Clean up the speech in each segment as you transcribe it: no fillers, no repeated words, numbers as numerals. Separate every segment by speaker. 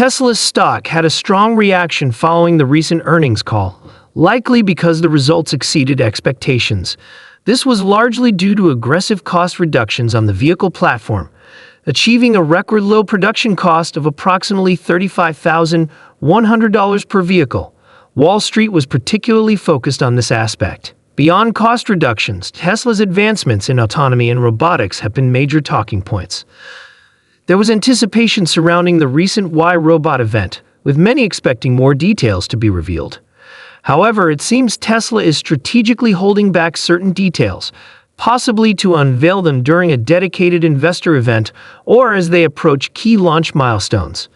Speaker 1: Tesla's stock had a strong reaction following the recent earnings call, likely because the results exceeded expectations. This was largely due to aggressive cost reductions on the vehicle platform, achieving a record low production cost of approximately $35,100 per vehicle. Wall Street was particularly focused on this aspect. Beyond cost reductions, Tesla's advancements in autonomy and robotics have been major talking points. There was anticipation surrounding the recent Y-Robot event, with many expecting more details to be revealed. However, it seems Tesla is strategically holding back certain details, possibly to unveil them during a dedicated investor event or as they approach key launch milestones.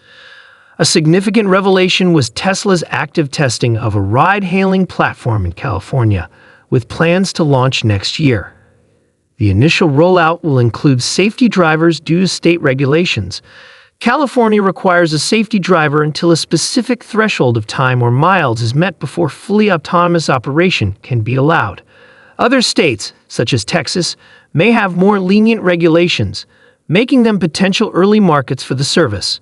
Speaker 1: A significant revelation was Tesla's active testing of a ride-hailing platform in California, with plans to launch next year. The initial rollout will include safety drivers due to state regulations. California requires a safety driver until a specific threshold of time or miles is met before fully autonomous operation can be allowed. Other states, such as Texas, may have more lenient regulations, making them potential early markets for the service.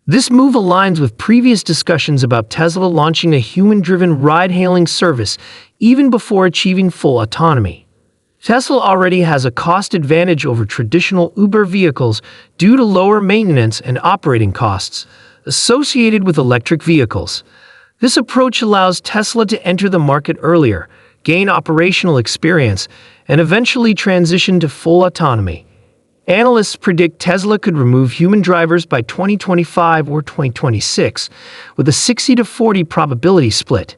Speaker 1: This move aligns with previous discussions about Tesla launching a human-driven ride-hailing service even before achieving full autonomy. Tesla already has a cost advantage over traditional Uber vehicles due to lower maintenance and operating costs associated with electric vehicles. This approach allows Tesla to enter the market earlier, gain operational experience, and eventually transition to full autonomy. Analysts predict Tesla could remove human drivers by 2025 or 2026, with a 60-40 probability split.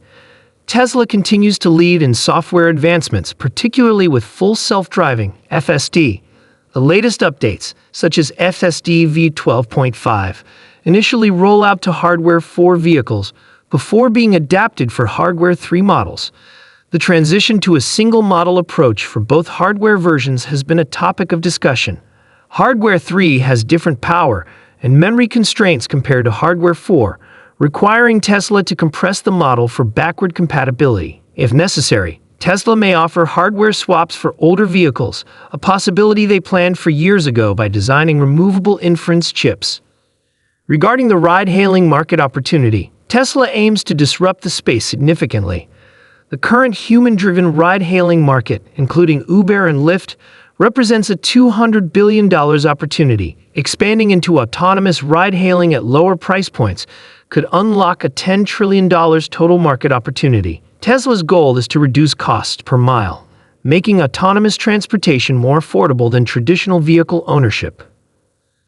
Speaker 1: Tesla continues to lead in software advancements, particularly with full self-driving (FSD). The latest updates, such as FSD v12.5, initially roll out to Hardware 4 vehicles before being adapted for Hardware 3 models. The transition to a single-model approach for both hardware versions has been a topic of discussion. Hardware 3 has different power and memory constraints compared to Hardware 4, requiring Tesla to compress the model for backward compatibility. If necessary, Tesla may offer hardware swaps for older vehicles, a possibility they planned for years ago by designing removable inference chips. Regarding the ride-hailing market opportunity, Tesla aims to disrupt the space significantly. The current human-driven ride-hailing market, including Uber and Lyft, represents a $200 billion opportunity. Expanding into autonomous ride-hailing at lower price points could unlock a $10 trillion total market opportunity. Tesla's goal is to reduce costs per mile, making autonomous transportation more affordable than traditional vehicle ownership.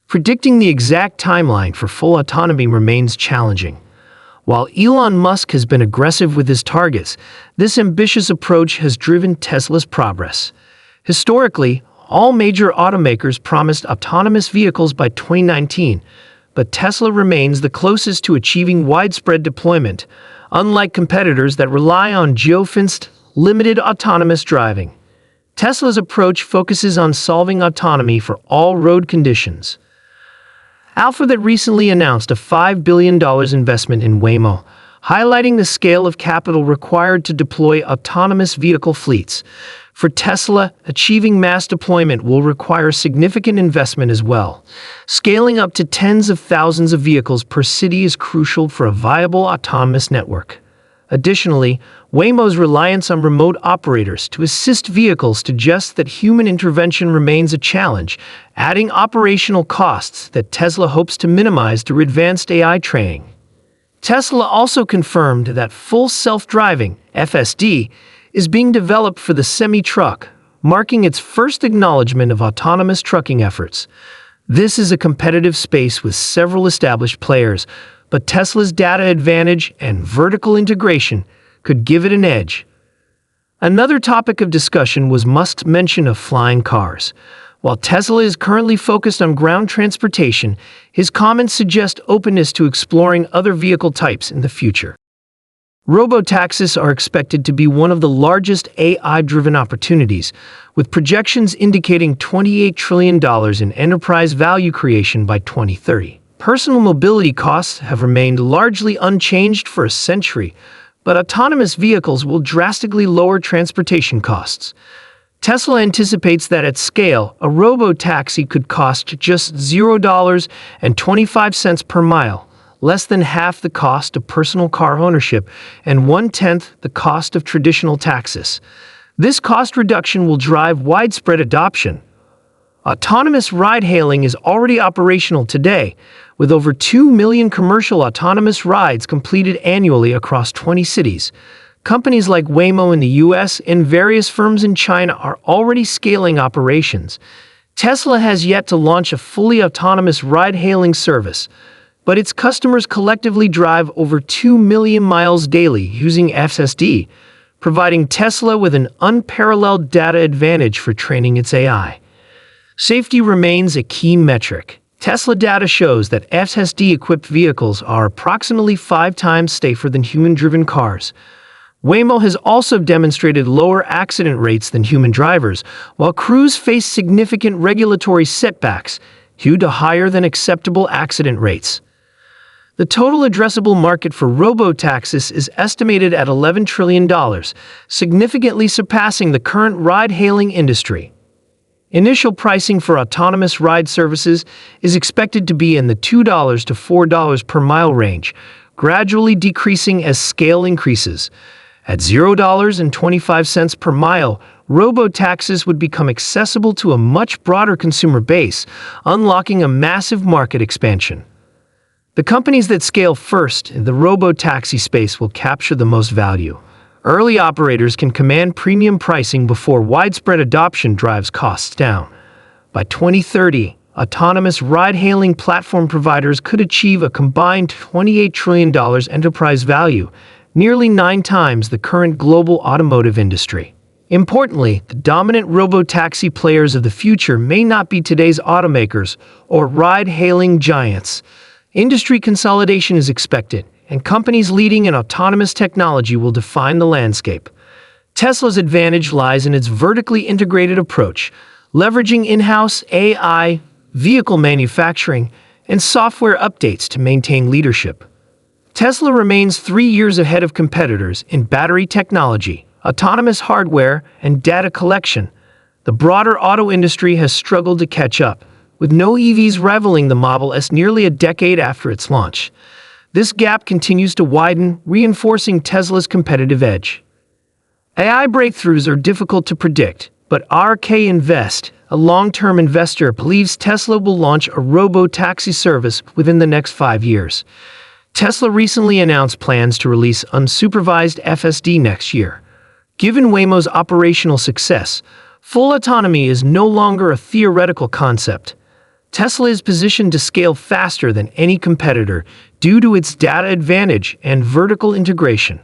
Speaker 1: Predicting the exact timeline for full autonomy remains challenging. While Elon Musk has been aggressive with his targets, this ambitious approach has driven Tesla's progress. Historically, all major automakers promised autonomous vehicles by 2019, but Tesla remains the closest to achieving widespread deployment, unlike competitors that rely on geofenced, limited autonomous driving. Tesla's approach focuses on solving autonomy for all road conditions. Alphabet recently announced a $5 billion investment in Waymo, highlighting the scale of capital required to deploy autonomous vehicle fleets. For Tesla, achieving mass deployment will require significant investment as well. Scaling up to tens of thousands of vehicles per city is crucial for a viable autonomous network. Additionally, Waymo's reliance on remote operators to assist vehicles suggests that human intervention remains a challenge, adding operational costs that Tesla hopes to minimize through advanced AI training. Tesla also confirmed that full self-driving (FSD) is being developed for the semi-truck, marking its first acknowledgement of autonomous trucking efforts. This is a competitive space with several established players, but Tesla's data advantage and vertical integration could give it an edge. Another topic of discussion was Musk's mention of flying cars. While Tesla is currently focused on ground transportation, his comments suggest openness to exploring other vehicle types in the future. Robotaxis are expected to be one of the largest AI-driven opportunities, with projections indicating $28 trillion in enterprise value creation by 2030. Personal mobility costs have remained largely unchanged for a century, but autonomous vehicles will drastically lower transportation costs. Tesla anticipates that at scale, a robotaxi could cost just $0.25 per mile, less than half the cost of personal car ownership, and 1/10 the cost of traditional taxis. This cost reduction will drive widespread adoption. Autonomous ride-hailing is already operational today, with over 2 million commercial autonomous rides completed annually across 20 cities. Companies like Waymo in the US and various firms in China are already scaling operations. Tesla has yet to launch a fully autonomous ride-hailing service, but its customers collectively drive over 2 million miles daily using FSD, providing Tesla with an unparalleled data advantage for training its AI. Safety remains a key metric. Tesla data shows that FSD-equipped vehicles are approximately 5 times safer than human-driven cars. Waymo has also demonstrated lower accident rates than human drivers, while Cruise faced significant regulatory setbacks due to higher than acceptable accident rates. The total addressable market for robotaxis is estimated at $11 trillion, significantly surpassing the current ride-hailing industry. Initial pricing for autonomous ride services is expected to be in the $2 to $4 per mile range, gradually decreasing as scale increases. At $0.25 per mile, robotaxis would become accessible to a much broader consumer base, unlocking a massive market expansion. The companies that scale first in the robotaxi space will capture the most value. Early operators can command premium pricing before widespread adoption drives costs down. By 2030, autonomous ride-hailing platform providers could achieve a combined $28 trillion enterprise value, nearly 9 times the current global automotive industry. Importantly, the dominant robotaxi players of the future may not be today's automakers or ride-hailing giants. Industry consolidation is expected, and companies leading in autonomous technology will define the landscape. Tesla's advantage lies in its vertically integrated approach, leveraging in-house AI, vehicle manufacturing, and software updates to maintain leadership. Tesla remains 3 years ahead of competitors in battery technology, autonomous hardware, and data collection. The broader auto industry has struggled to catch up, with no EVs rivaling the Model S nearly a decade after its launch. This gap continues to widen, reinforcing Tesla's competitive edge. AI breakthroughs are difficult to predict, but RK Invest, a long-term investor, believes Tesla will launch a robo-taxi service within the next 5 years. Tesla recently announced plans to release unsupervised FSD next year. Given Waymo's operational success, full autonomy is no longer a theoretical concept. Tesla is positioned to scale faster than any competitor due to its data advantage and vertical integration.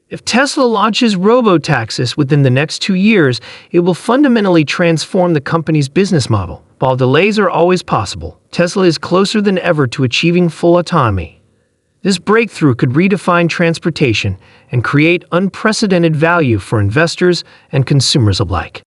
Speaker 1: If Tesla launches robotaxis within the next 2 years, it will fundamentally transform the company's business model. While delays are always possible, Tesla is closer than ever to achieving full autonomy. This breakthrough could redefine transportation and create unprecedented value for investors and consumers alike.